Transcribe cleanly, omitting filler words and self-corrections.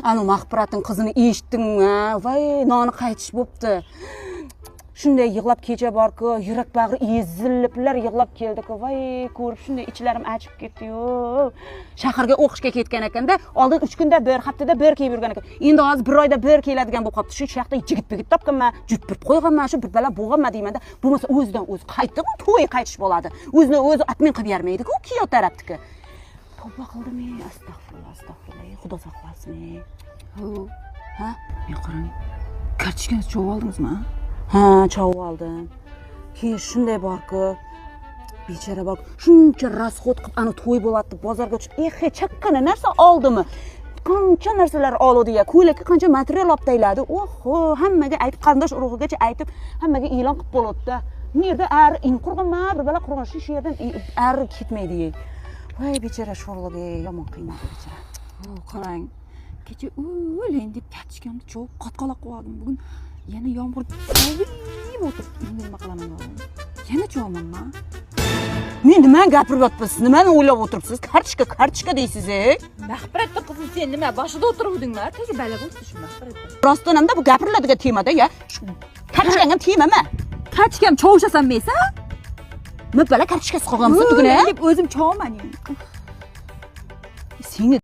Anu Mahpiratning qizini eshitdingmi? Voy, noni qaytish bo'pti. Shunday yig'lab kecha borku, yurak bag'ri eziliblar yig'lab keldi-ku. Voy, ko'rib shunday ichlarim achib ketdi-yu. Shaharga o'qishga ketgan ekanda, oldin 3 kunda bir, haftada bir kelib yurgan ekan. Endi hozir 1 oyda bir keladigan bo'lib qopti. Shu yoqda yigit topganman, jupirib qo'yganman, shu bir bala bo'g'anma deyman-da. Bo'lmasa o'zidan o'zi qaytdi-ku, to'y qaytish bo'ladi. O'zini o'zi atmen qilib bermaydi-ku, kuyov tarafdiki. Tavba qildim, astag'firullah. Xudo saqlasin. Ha? Men qarang. Kartochkani chovib oldingizmi? Ha, chovib oldim. Keyin shunday borku, bechora bor. Shuncha rasxod qilib, ana to'y bo'ladi deb bozorga chiqib, chaqqana narsa oldimi? Qancha narsalar oldi-ya, ko'ylakka qancha material olib tayladi. Oho, hammaga aytib, qarindosh urug'igacha aytib, hammaga e'lon qilib bo'ldi-da. Bu yerda in qurg'anma, bir bala qurg'an shu yerdan ketmaydi. Voy, bechora sho'rlig'i yomon qiynadi bechora. Qarang. Kecha o'layin deb kartochkamni chovib qatqaloq qildim. Bugun yana yomg'ir yog'ib o'tiribdi. Endi nima qilaman o'g'lim? Yana chovamanmi? Men nima gapirib yotibsiz? Nimani o'ylab o'tiribsiz? Kartochka deysiz-ey? Mahpiratda qizim sen nima boshida o'tiruvdingmi? Tagi bala bo'ldi shu mahpiratda. Rostdan-ham bu gapiriladigan temada ya. Kartochkanga temami? Kartochkam chovushasan mesa? Bala kartochkasi qolganmiz tuguni. Deb o'zim chovaman. Seni